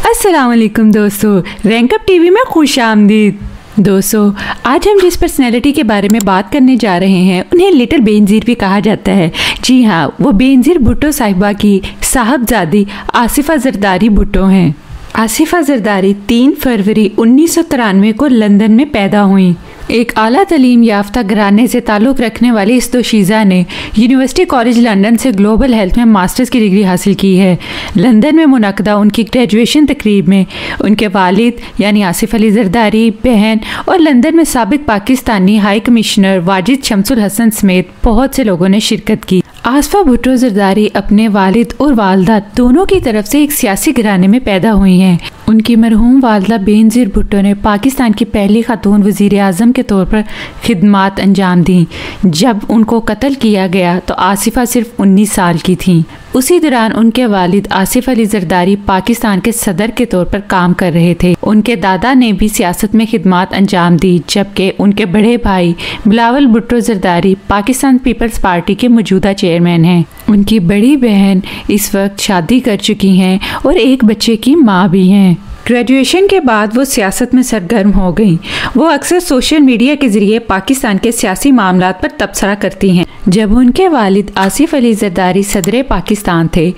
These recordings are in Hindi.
अस्सलाम वालेकुम दोस्तों, रैंकअप टीवी में खुश आमदीद। दोस्तों, आज हम जिस पर्सनैलिटी के बारे में बात करने जा रहे हैं उन्हें लिटिल बेनज़ीर भी कहा जाता है। जी हाँ, वो बेनज़ीर भुट्टो साहिबा की साहबजादी आसिफा जरदारी भुट्टो हैं। आसिफा जरदारी 3 फरवरी 1993 को लंदन में पैदा हुई। एक आला तलीम याफ्ता घराने से ताल्लुक़ रखने वाली इस दोशीज़ा ने यूनिवर्सिटी कॉलेज लंदन से ग्लोबल हेल्थ में मास्टर्स की डिग्री हासिल की है। लंदन में मुनक़दा उनकी ग्रेजुएशन तकरीब में उनके वालिद यानी आसिफ अली जरदारी, बहन और लंदन में साबिक़ पाकिस्तानी हाई कमिश्नर वाजिद शमसुल हसन समेत बहुत से लोगों ने शिरकत की। आसिफा भुट्टो जरदारी अपने वालिद और वालदा दोनों की तरफ से एक सियासी घराने में पैदा हुई हैं। उनकी मरहूम वालदा बेनज़ीर भुट्टो ने पाकिस्तान की पहली खातून वज़ीर आज़म के तौर पर खिदमात अंजाम दी। जब उनको कत्ल किया गया तो आसिफा सिर्फ 19 साल की थीं। उसी दौरान उनके वालिद आसिफ अली जरदारी पाकिस्तान के सदर के तौर पर काम कर रहे थे। उनके दादा ने भी सियासत में खिदमात अंजाम दी, जबकि उनके बड़े भाई बिलावल भुट्टो जरदारी पाकिस्तान पीपल्स पार्टी के मौजूदा चेयरमैन हैं। उनकी बड़ी बहन इस वक्त शादी कर चुकी हैं और एक बच्चे की माँ भी हैं। ग्रेजुएशन के बाद वो सियासत में सरगर्म हो गईं। वो अक्सर सोशल मीडिया के ज़रिए पाकिस्तान के सियासी मामलात पर तबसरा करती हैं। जब उनके वालिद आसिफ अली जरदारी सदर पाकिस्तान थे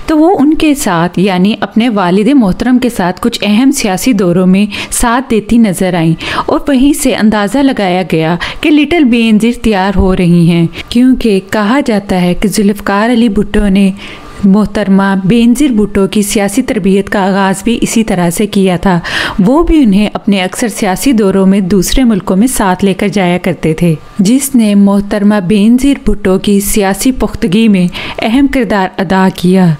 तो वो उनके साथ यानी अपने वालिद मोहतरम के साथ कुछ अहम सियासी दौरों में साथ देती नज़र आईं और वहीं से अंदाज़ा लगाया गया कि लिटिल बेनज़ीर तैयार हो रही हैं, क्योंकि कहा जाता है कि जुल्फ़िकार अली भुट्टो ने मोहतरमा बेनज़ीर भुट्टो की सियासी तरबियत का आगाज़ भी इसी तरह से किया था। वो भी उन्हें अपने अक्सर सियासी दौरों में दूसरे मुल्कों में साथ लेकर जाया करते थे, जिसने मोहतरमा बेनज़ीर भुट्टो की सियासी पुख्तगी में अहम किरदार अदा किया।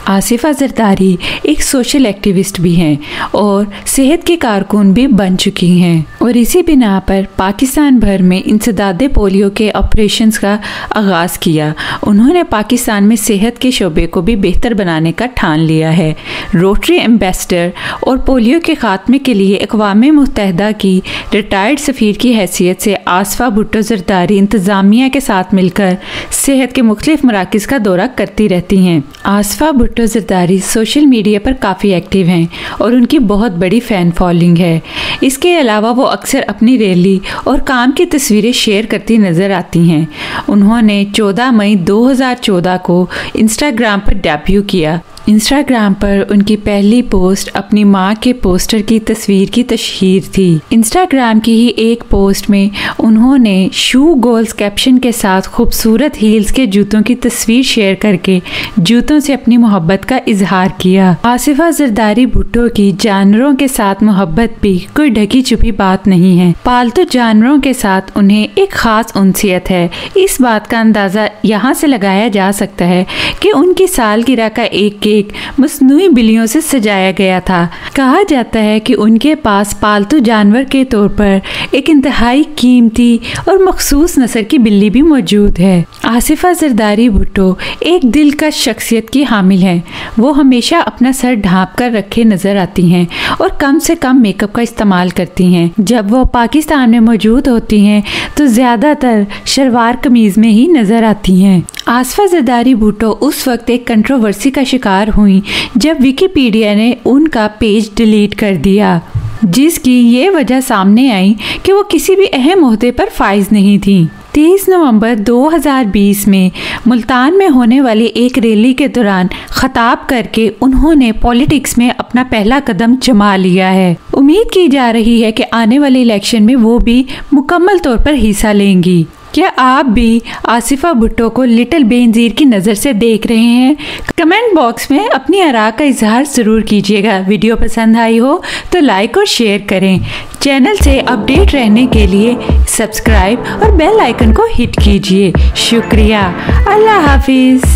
आसिफा जरदारी एक सोशल एक्टिविस्ट भी हैं और सेहत की कारकुन भी बन चुकी हैं और इसी बिना पर पाकिस्तान भर में इंसदादे पोलियो के ऑपरेशंस का आगाज़ किया। उन्होंने पाकिस्तान में सेहत के शोबे को भी बेहतर बनाने का ठान लिया है। रोटरी एम्बेसडर और पोलियो के खात्मे के लिए अक़वाम मुत्तहिदा की रिटायर्ड सफ़ीर की हैसियत से आसिफा भुट्टो जरदारी इंतज़ामिया के साथ मिलकर सेहत के मुख्तलिफ मराकिज़ का दौरा करती रहती हैं। आसिफा भुट्टो जरदारी सोशल मीडिया पर काफ़ी एक्टिव हैं और उनकी बहुत बड़ी फ़ैन फॉलोइंग है। इसके अलावा वो अक्सर अपनी रैली और काम की तस्वीरें शेयर करती नज़र आती हैं। उन्होंने 14 मई 2014 को इंस्टाग्राम पर डेब्यू किया। इंस्टाग्राम पर उनकी पहली पोस्ट अपनी माँ के पोस्टर की तस्वीर की तशहीर थी। इंस्टाग्राम की ही एक पोस्ट में उन्होंने शू गोल्स कैप्शन के साथ खूबसूरत हील्स के जूतों की तस्वीर शेयर करके जूतों से अपनी मोहब्बत का इजहार किया। आसिफा जरदारी भुट्टो की जानवरों के साथ मोहब्बत भी कोई ढकी छुपी बात नहीं है। पालतू जानवरों के साथ उन्हें एक खास उनसियत है। इस बात का अंदाज़ा यहाँ से लगाया जा सकता है कि उनकी सालगिरह का एक केक मसनूई बिल्लियों से सजाया गया था। कहा जाता है कि उनके पास पालतू जानवर के तौर पर एक इंतहाई कीमती और मखसूस नस्ल की बिल्ली भी मौजूद है। आसिफा जरदारी भुट्टो एक दिलकश शख्सियत की हामिल हैं। वो हमेशा अपना सर ढाँप कर रखे नजर आती हैं और कम से कम मेकअप का इस्तेमाल करती हैं। जब वो पाकिस्तान में मौजूद होती हैं तो ज़्यादातर शलवार कमीज़ में ही नजर आती हैं। आसिफा जरदारी भुट्टो उस वक्त एक कंट्रोवर्सी का शिकार हुई जब विकिपीडिया ने उनका पेज डिलीट कर दिया, जिसकी ये वजह सामने आई कि वो किसी भी अहम ओहदे पर फाइज नहीं थी। 23 नवंबर 2020 में मुल्तान में होने वाली एक रैली के दौरान खताब करके उन्होंने पॉलिटिक्स में अपना पहला कदम जमा लिया है। उम्मीद की जा रही है कि आने वाले इलेक्शन में वो भी मुकम्मल तौर पर हिस्सा लेंगी। क्या आप भी आसिफा भुट्टो को लिटिल बेनज़ीर की नज़र से देख रहे हैं? कमेंट बॉक्स में अपनी आरा का इजहार ज़रूर कीजिएगा। वीडियो पसंद आई हो तो लाइक और शेयर करें। चैनल से अपडेट रहने के लिए सब्सक्राइब और बेल आइकन को हिट कीजिए। शुक्रिया। अल्लाह हाफिज़।